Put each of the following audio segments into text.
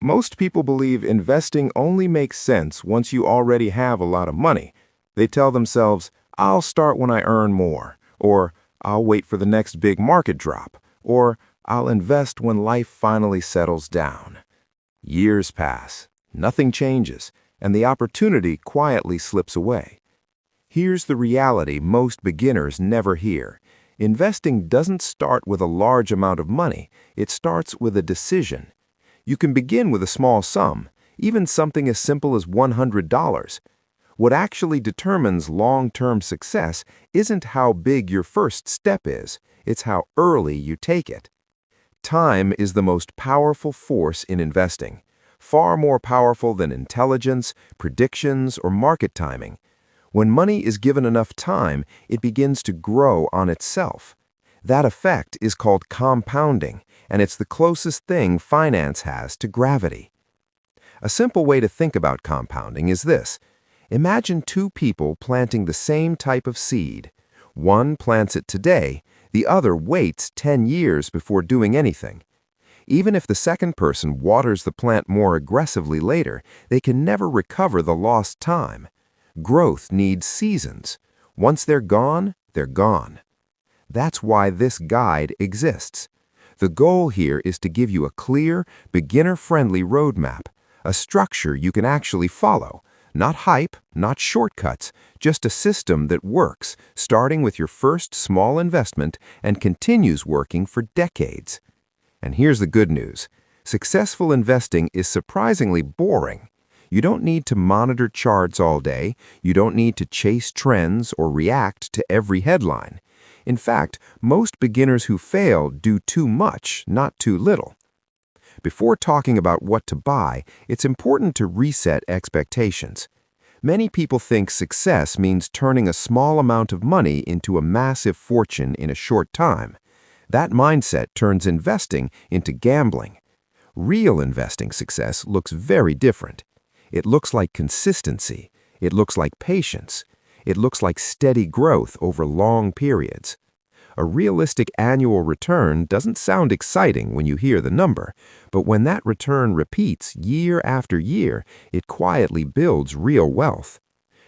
Most people believe investing only makes sense once you already have a lot of money. They tell themselves, I'll start when I earn more, or I'll wait for the next big market drop, or I'll invest when life finally settles down. Years pass, nothing changes, and the opportunity quietly slips away. Here's the reality most beginners never hear. Investing doesn't start with a large amount of money, it starts with a decision. You can begin with a small sum, even something as simple as $100. What actually determines long-term success isn't how big your first step is, it's how early you take it. Time is the most powerful force in investing, far more powerful than intelligence, predictions, or market timing. When money is given enough time, it begins to grow on itself. That effect is called compounding, and it's the closest thing finance has to gravity. A simple way to think about compounding is this. Imagine two people planting the same type of seed. One plants it today, the other waits 10 years before doing anything. Even if the second person waters the plant more aggressively later, they can never recover the lost time. Growth needs seasons. Once they're gone, they're gone. That's why this guide exists. The goal here is to give you a clear, beginner-friendly roadmap, a structure you can actually follow. Not hype, not shortcuts, just a system that works, starting with your first small investment and continues working for decades. And here's the good news. Successful investing is surprisingly boring. You don't need to monitor charts all day. You don't need to chase trends or react to every headline. In fact, most beginners who fail do too much, not too little. Before talking about what to buy, it's important to reset expectations. Many people think success means turning a small amount of money into a massive fortune in a short time. That mindset turns investing into gambling. Real investing success looks very different. It looks like consistency. It looks like patience. It looks like steady growth over long periods. A realistic annual return doesn't sound exciting when you hear the number, but when that return repeats year after year, it quietly builds real wealth.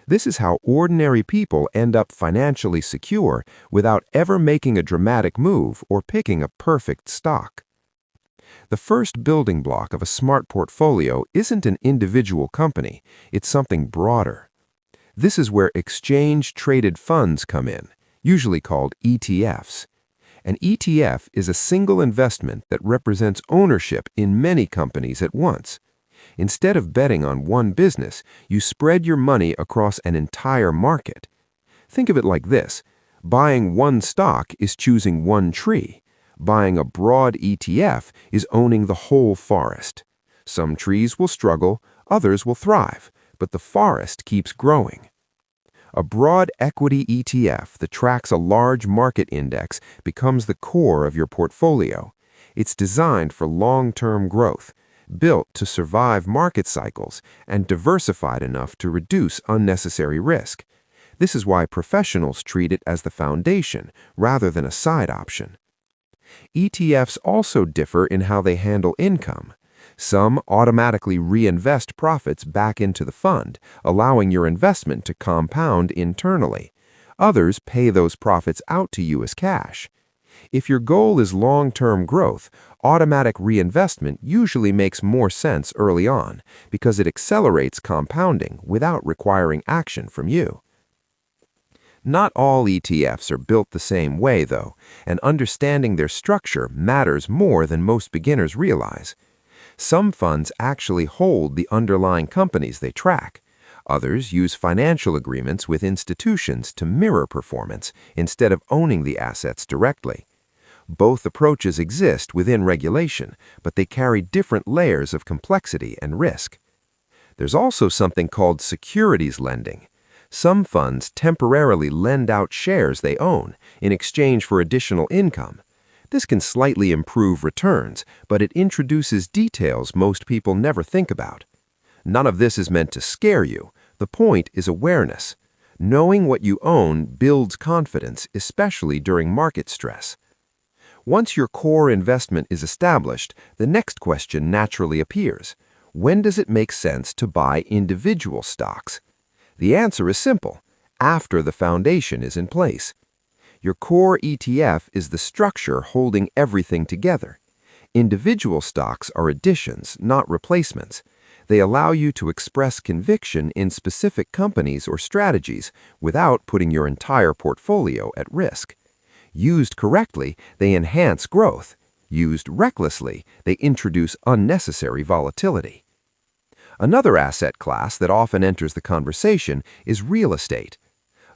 This is how ordinary people end up financially secure without ever making a dramatic move or picking a perfect stock. The first building block of a smart portfolio isn't an individual company, it's something broader. This is where exchange-traded funds come in, usually called ETFs. An ETF is a single investment that represents ownership in many companies at once. Instead of betting on one business, you spread your money across an entire market. Think of it like this. Buying one stock is choosing one tree. Buying a broad ETF is owning the whole forest. Some trees will struggle, others will thrive, but the forest keeps growing. A broad equity ETF that tracks a large market index becomes the core of your portfolio. It's designed for long-term growth, built to survive market cycles, and diversified enough to reduce unnecessary risk. This is why professionals treat it as the foundation rather than a side option. ETFs also differ in how they handle income. Some automatically reinvest profits back into the fund, allowing your investment to compound internally. Others pay those profits out to you as cash. If your goal is long-term growth, automatic reinvestment usually makes more sense early on because it accelerates compounding without requiring action from you. Not all ETFs are built the same way, though, and understanding their structure matters more than most beginners realize. Some funds actually hold the underlying companies they track. Others use financial agreements with institutions to mirror performance instead of owning the assets directly. Both approaches exist within regulation, but they carry different layers of complexity and risk. There's also something called securities lending. Some funds temporarily lend out shares they own in exchange for additional income. This can slightly improve returns, but it introduces details most people never think about. None of this is meant to scare you. The point is awareness. Knowing what you own builds confidence, especially during market stress. Once your core investment is established, the next question naturally appears. When does it make sense to buy individual stocks? The answer is simple: after the foundation is in place. Your core ETF is the structure holding everything together. Individual stocks are additions, not replacements. They allow you to express conviction in specific companies or strategies without putting your entire portfolio at risk. Used correctly, they enhance growth. Used recklessly, they introduce unnecessary volatility. Another asset class that often enters the conversation is real estate.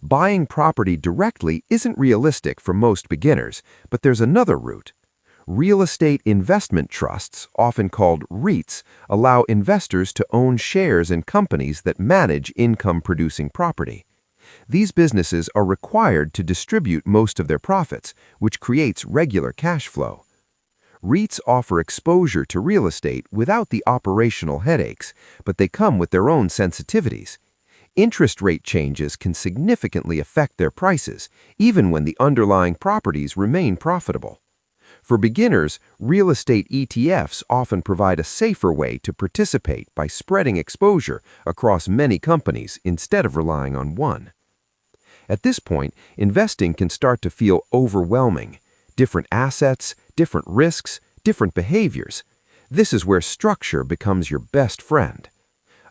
Buying property directly isn't realistic for most beginners, but there's another route. Real estate investment trusts, often called REITs, allow investors to own shares in companies that manage income-producing property. These businesses are required to distribute most of their profits, which creates regular cash flow. REITs offer exposure to real estate without the operational headaches, but they come with their own sensitivities. Interest rate changes can significantly affect their prices, even when the underlying properties remain profitable. For beginners, real estate ETFs often provide a safer way to participate by spreading exposure across many companies instead of relying on one. At this point, investing can start to feel overwhelming. Different assets, different risks, different behaviors. This is where structure becomes your best friend.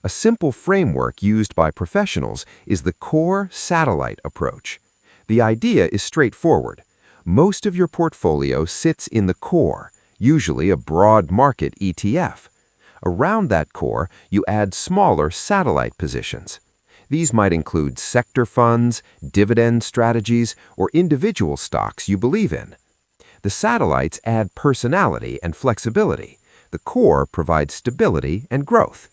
A simple framework used by professionals is the core satellite approach. The idea is straightforward. Most of your portfolio sits in the core, usually a broad market ETF. Around that core, you add smaller satellite positions. These might include sector funds, dividend strategies, or individual stocks you believe in. The satellites add personality and flexibility. The core provides stability and growth.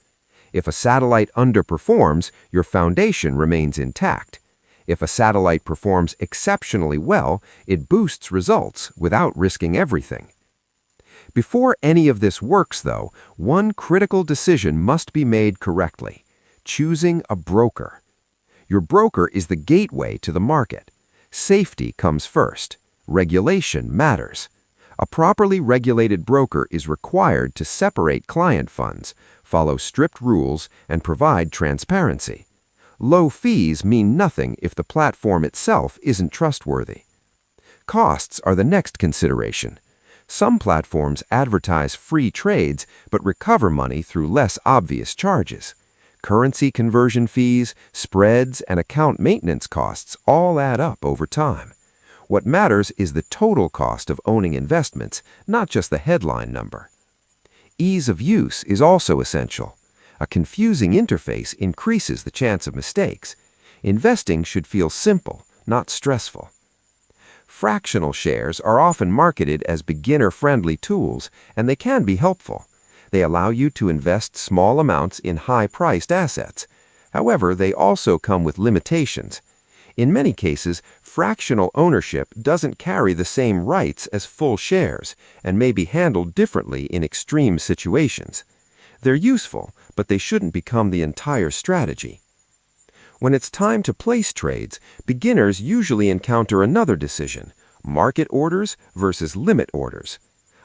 If a satellite underperforms, your foundation remains intact. If a satellite performs exceptionally well, it boosts results without risking everything. Before any of this works, though, one critical decision must be made correctly: choosing a broker. Your broker is the gateway to the market. Safety comes first. Regulation matters. A properly regulated broker is required to separate client funds, follow strict rules, and provide transparency. Low fees mean nothing if the platform itself isn't trustworthy. Costs are the next consideration. Some platforms advertise free trades but recover money through less obvious charges. Currency conversion fees, spreads, and account maintenance costs all add up over time. What matters is the total cost of owning investments, not just the headline number. Ease of use is also essential. A confusing interface increases the chance of mistakes. Investing should feel simple, not stressful. Fractional shares are often marketed as beginner-friendly tools, and they can be helpful. They allow you to invest small amounts in high-priced assets. However, they also come with limitations. In many cases, fractional ownership doesn't carry the same rights as full shares and may be handled differently in extreme situations. They're useful, but they shouldn't become the entire strategy. When it's time to place trades, beginners usually encounter another decision: market orders versus limit orders.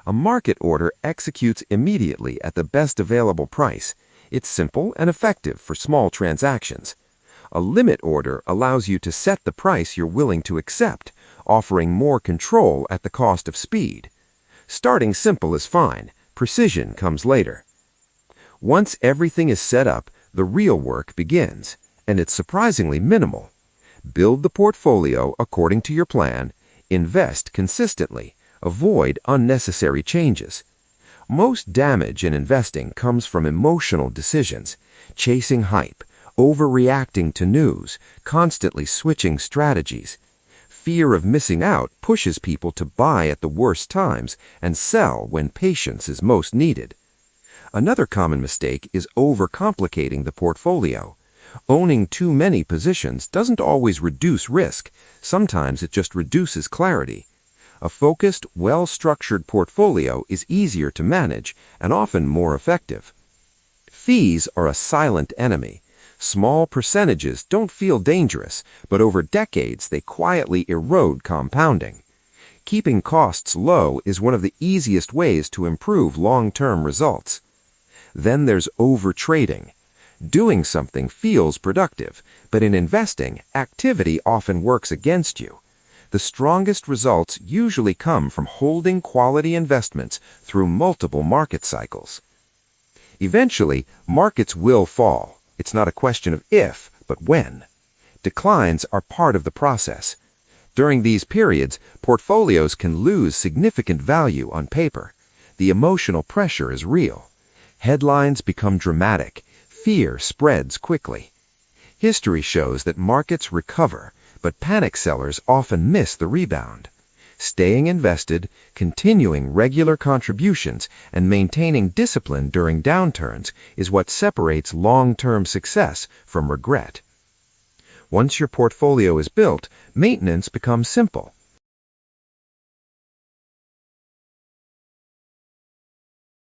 A market order executes immediately at the best available price. It's simple and effective for small transactions. A limit order allows you to set the price you're willing to accept, offering more control at the cost of speed. Starting simple is fine. Precision comes later. Once everything is set up, the real work begins, and it's surprisingly minimal. Build the portfolio according to your plan, invest consistently, avoid unnecessary changes. Most damage in investing comes from emotional decisions, chasing hype, overreacting to news, constantly switching strategies. Fear of missing out pushes people to buy at the worst times and sell when patience is most needed. Another common mistake is overcomplicating the portfolio. Owning too many positions doesn't always reduce risk. Sometimes it just reduces clarity. A focused, well-structured portfolio is easier to manage and often more effective. Fees are a silent enemy. Small percentages don't feel dangerous, but over decades they quietly erode compounding. Keeping costs low is one of the easiest ways to improve long-term results. Then there's overtrading. Doing something feels productive, but in investing, activity often works against you. The strongest results usually come from holding quality investments through multiple market cycles. Eventually, markets will fall. It's not a question of if, but when. Declines are part of the process. During these periods, portfolios can lose significant value on paper. The emotional pressure is real. Headlines become dramatic. Fear spreads quickly. History shows that markets recover, but panic sellers often miss the rebound. Staying invested, continuing regular contributions, and maintaining discipline during downturns is what separates long-term success from regret. Once your portfolio is built, maintenance becomes simple.